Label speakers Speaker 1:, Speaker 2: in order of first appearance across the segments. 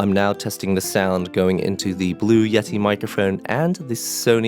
Speaker 1: I'm now testing the sound going into the Blue Yeti microphone and the Zoom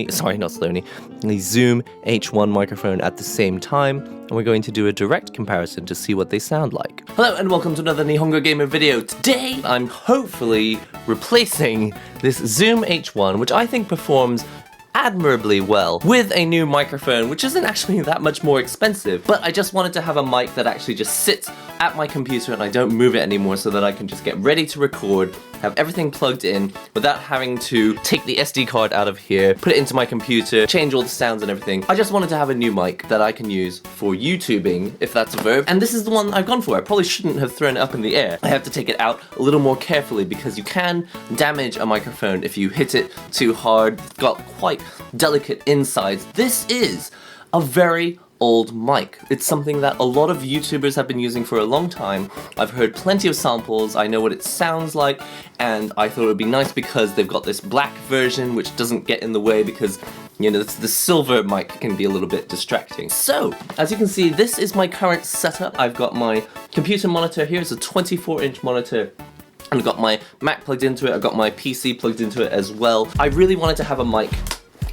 Speaker 1: H1 microphone at the same time, and we're going to do a direct comparison to see what they sound like. Hello and welcome to another NihongoGamer video. Today I'm hopefully replacing this Zoom H1, which I think performs admirably well, with a new microphone, which isn't actually that much more expensive, but I just wanted to have a mic that actually just sits at my computer and I don't move it anymore, so that I can just get ready to record, have everything plugged in without having to take the SD card out of here, put it into my computer, change all the sounds and everything. I just wanted to have a new mic that I can use for YouTubing, if that's a verb, and this is the one I've gone for. I probably shouldn't have thrown it up in the air. I have to take it out a little more carefully because you can damage a microphone if you hit it too hard. It's got quite delicate insides. This is a very old mic. It's something that a lot of YouTubers have been using for a long time. I've heard plenty of samples, I know what it sounds like, and I thought it would be nice because they've got this black version which doesn't get in the way because, you know, the silver mic can be a little bit distracting. So, as you can see, this is my current setup. I've got my computer monitor here. It's a 24-inch monitor. And I've got my Mac plugged into it, I've got my PC plugged into it as well. I really wanted to have a mic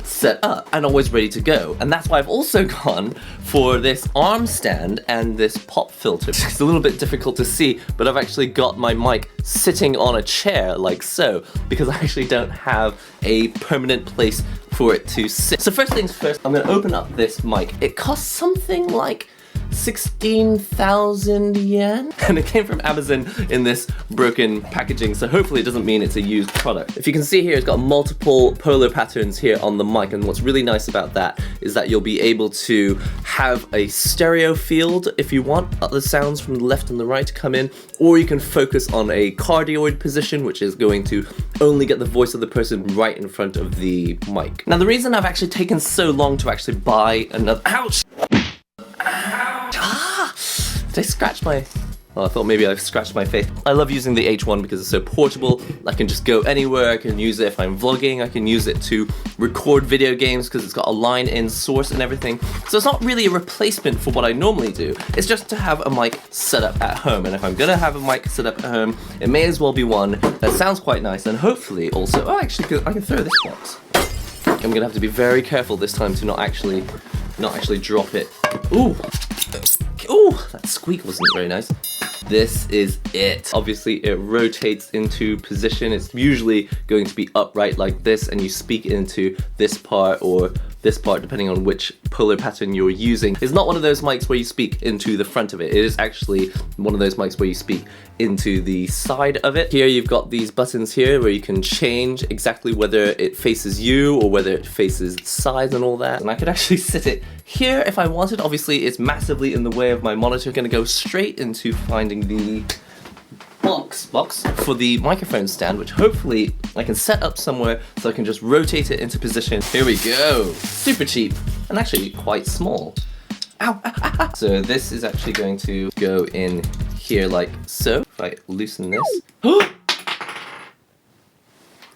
Speaker 1: set up and always ready to go, and that's why I've also gone for this arm stand and this pop filter. It's a little bit difficult to see, but I've actually got my mic sitting on a chair like so, because I actually don't have a permanent place for it to sit. So first things first, I'm going to open up this mic. It costs something like 16,000 yen, and it came from Amazon in this broken packaging, so hopefully it doesn't mean it's a used product. If you can see here, it's got multiple polar patterns here on the mic, and what's really nice about that is that you'll be able to have a stereo field if you want the sounds from the left and the right to come in, or you can focus on a cardioid position, which is going to only get the voice of the person right in front of the mic. Now, the reason I've actually taken so long to actually buy another— ouch! Did I scratch my— well, I thought maybe I scratched my face. I love using the H1 because it's so portable. I can just go anywhere. I can use it if I'm vlogging. I can use it to record video games because it's got a line-in source and everything. So it's not really a replacement for what I normally do. It's just to have a mic set up at home. And if I'm gonna have a mic set up at home, it may as well be one that sounds quite nice and hopefully also— oh, actually, I can throw this box. I'm gonna have to be very careful this time to not actually drop it. Ooh! Ooh, that squeak wasn't very nice. This is it. Obviously, it rotates into position. It's usually going to be upright like this, and you speak into this part or this part, depending on which polar pattern you're using. It's not one of those mics where you speak into the front of it. It is actually one of those mics where you speak into the side of it. Here you've got these buttons here where you can change exactly whether it faces you or whether it faces the sides and all that. And I could actually sit it here if I wanted. Obviously, it's massively in the way of my monitor. I'm gonna go straight into finding the box for the microphone stand, which hopefully I can set up somewhere so I can just rotate it into position. Here we go. Super cheap and actually quite small. Ow, ow, ow, ow. So this is actually going to go in here like so. If I loosen this,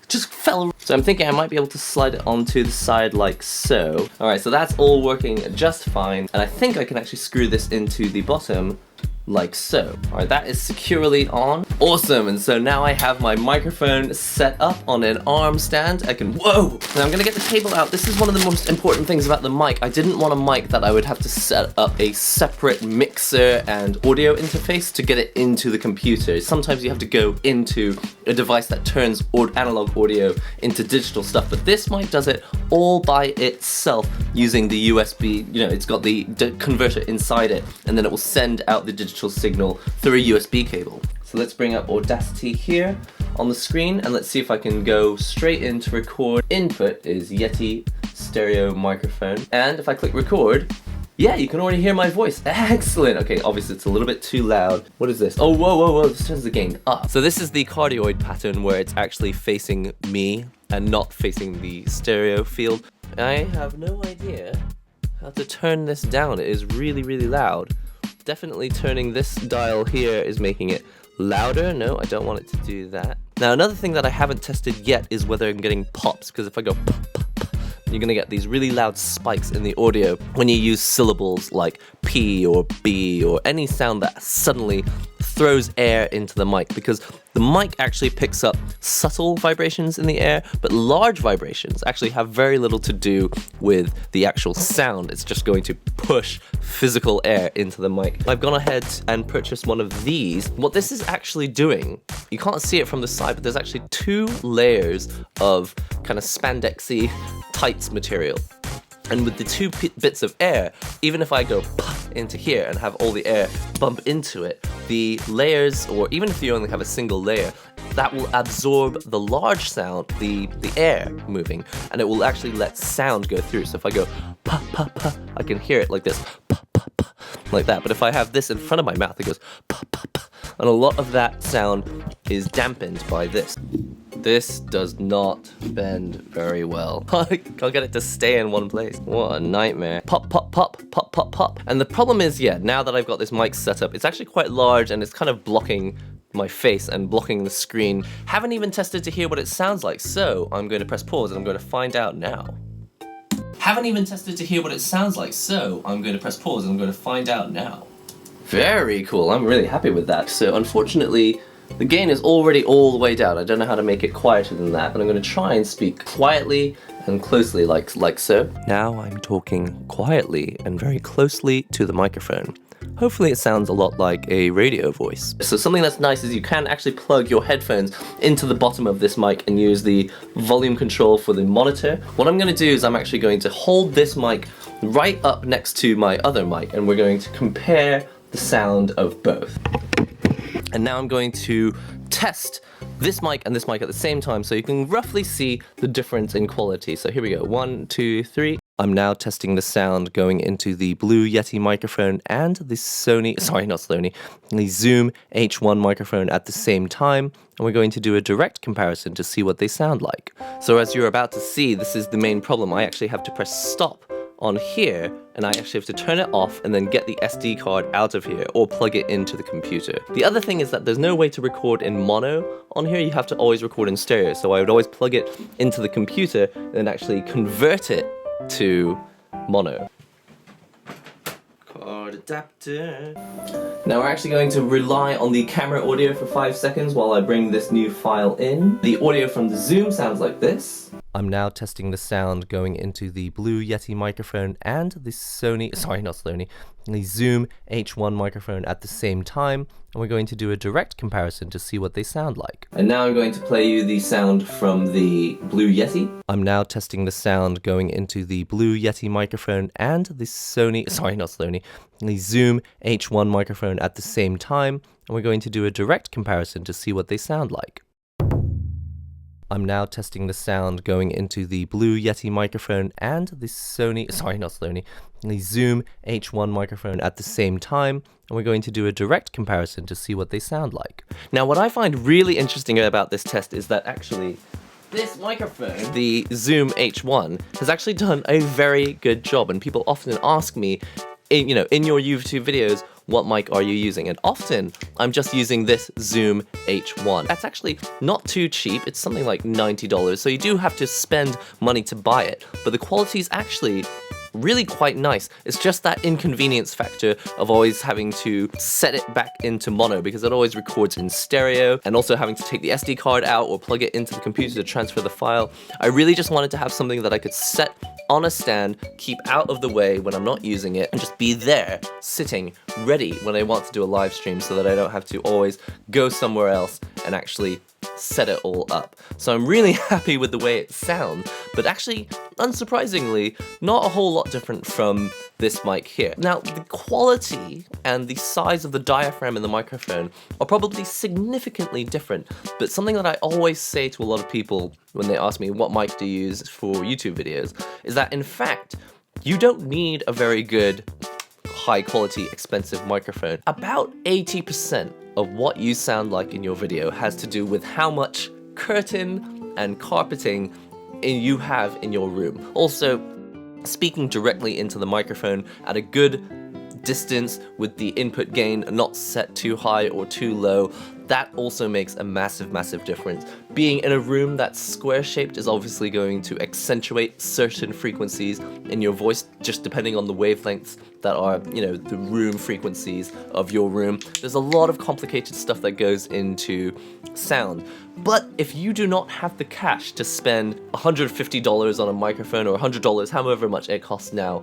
Speaker 1: just fell. So I'm thinking I might be able to slide it onto the side like so. All right, so that's all working just fine, and I think I can actually screw this into the bottom like so. Alright, that is securely on. Awesome, and so now I have my microphone set up on an arm stand. I can— whoa! Now I'm gonna get the cable out. This is one of the most important things about the mic. I didn't want a mic that I would have to set up a separate mixer and audio interface to get it into the computer. Sometimes you have to go into a device that turns analog audio into digital stuff, but this mic does it all by itself using the USB, you know, it's got the converter inside it, and then it will send out the digital signal through a USB cable. So let's bring up Audacity here on the screen and let's see if I can go straight into record. Input is Yeti stereo microphone, and if I click record, yeah, you can already hear my voice. Excellent. Okay, obviously it's a little bit too loud. What is this? Oh, whoa, whoa, whoa, this turns the gain up. So this is the cardioid pattern where it's actually facing me and not facing the stereo field. I have no idea how to turn this down. It is really, really loud. Definitely turning this dial here is making it louder. No, I don't want it to do that. Now, another thing that I haven't tested yet is whether I'm getting pops, because if I go pop, pop, pop, you're gonna get these really loud spikes in the audio when you use syllables like P or B or any sound that suddenly throws air into the mic, because The mic actually picks up subtle vibrations in the air, but large vibrations actually have very little to do with the actual sound. It's just going to push physical air into the mic. I've gone ahead and purchased one of these. What this is actually doing, you can't see it from the side, but there's actually 2 layers of kind of spandexy tights material. And with the 2 bits of air, even if I go puff into here and have all the air bump into it, the layers, or even if you only have a single layer, that will absorb the large sound, the air moving, and it will actually let sound go through. So if I go puff, puff, puff, I can hear it like this, puff, puff, puff, like that. But if I have this in front of my mouth, it goes puff, puff, puff, and a lot of that sound is dampened by this. This does not bend very well. I can't get it to stay in one place. What a nightmare. Pop, pop, pop, pop, pop, pop. And the problem is, yeah, now that I've got this mic set up, it's actually quite large and it's kind of blocking my face and blocking the screen. Haven't even tested to hear what it sounds like, so I'm going to press pause and I'm going to find out now. Haven't even tested to hear what it sounds like, so I'm going to press pause and I'm going to find out now. Very cool, I'm really happy with that. So unfortunately, the gain is already all the way down. I don't know how to make it quieter than that, but I'm going to try and speak quietly and closely like so. Now I'm talking quietly and very closely to the microphone. Hopefully it sounds a lot like a radio voice. So something that's nice is you can actually plug your headphones into the bottom of this mic and use the volume control for the monitor. What I'm going to do is I'm actually going to hold this mic right up next to my other mic, and we're going to compare the sound of both. And now I'm going to test this mic and this mic at the same time so you can roughly see the difference in quality. So here we go, 1, 2, 3. I'm now testing the sound going into the Blue Yeti microphone and the the Zoom H1 microphone at the same time, and we're going to do a direct comparison to see what they sound like. So as you're about to see, this is the main problem. I actually have to press stop on here, and I actually have to turn it off and then get the SD card out of here or plug it into the computer. The other thing is that there's no way to record in mono on here. You have to always record in stereo, so I would always plug it into the computer and then actually convert it to mono. Card adapter. Now we're actually going to rely on the camera audio for 5 seconds while I bring this new file in. The audio from the Zoom sounds like this. I'm now testing the sound going into the Blue Yeti microphone and the the Zoom H1 microphone at the same time, and we're going to do a direct comparison to see what they sound like. And now I'm going to play you the sound from the Blue Yeti. I'm now testing the sound going into the Blue Yeti microphone and the the Zoom H1 microphone at the same time, and we're going to do a direct comparison to see what they sound like. I'm now testing the sound going into the Blue Yeti microphone and the the Zoom H1 microphone at the same time, and we're going to do a direct comparison to see what they sound like. Now, what I find really interesting about this test is that actually this microphone, the Zoom H1, has actually done a very good job, and people often ask me, in your YouTube videos, what mic are you using? And often I'm just using this Zoom H1. That's actually not too cheap. It's something like $90, so you do have to spend money to buy it, but the quality is actually really quite nice. It's just that inconvenience factor of always having to set it back into mono because it always records in stereo, and also having to take the SD card out or plug it into the computer to transfer the file. I really just wanted to have something that I could set on a stand, keep out of the way when I'm not using it, and just be there, sitting, ready when I want to do a live stream so that I don't have to always go somewhere else and actually set it all up. So I'm really happy with the way it sounds, but actually, unsurprisingly, not a whole lot different from this mic here. Now, the quality and the size of the diaphragm in the microphone are probably significantly different, but something that I always say to a lot of people when they ask me what mic to use for YouTube videos is that, in fact, you don't need a very good, high-quality, expensive microphone. About 80% of what you sound like in your video has to do with how much curtain and carpeting you have in your room. Also, speaking directly into the microphone at a good distance, with the input gain not set too high or too low. That also makes a massive difference. Being in a room that's square-shaped is obviously going to accentuate certain frequencies in your voice, just depending on the wavelengths that are, the room frequencies of your room. There's a lot of complicated stuff that goes into sound. But if you do not have the cash to spend $150 on a microphone, or $100, however much it costs now,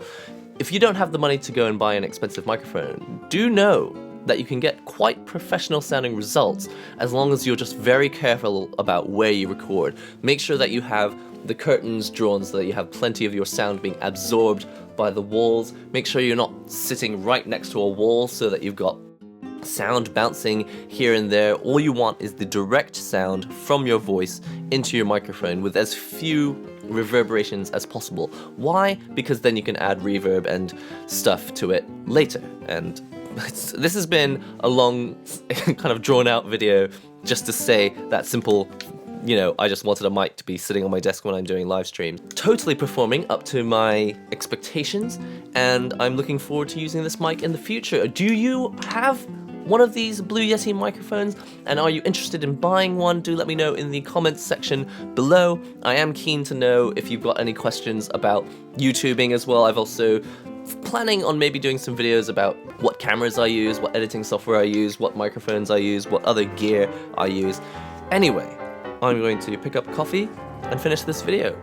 Speaker 1: if you don't have the money to go and buy an expensive microphone, do know that you can get quite professional sounding results as long as you're just very careful about where you record. Make sure that you have the curtains drawn so that you have plenty of your sound being absorbed by the walls. Make sure you're not sitting right next to a wall so that you've got sound bouncing here and there. All you want is the direct sound from your voice into your microphone with as few reverberations as possible. Why? Because then you can add reverb and stuff to it later. And this has been a long, kind of drawn out video just to say that simple, I just wanted a mic to be sitting on my desk when I'm doing live streams. Totally performing up to my expectations, and I'm looking forward to using this mic in the future. Do you have one of these Blue Yeti microphones, and are you interested in buying one? Do let me know in the comments section below. I am keen to know if you've got any questions about YouTubing as well. I've also planning on maybe doing some videos about what cameras I use, what editing software I use, what microphones I use, what other gear I use. Anyway, I'm going to pick up coffee and finish this video.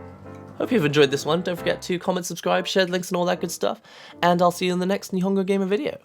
Speaker 1: Hope you've enjoyed this one. Don't forget to comment, subscribe, share links and all that good stuff, and I'll see you in the next NihongoGamer video.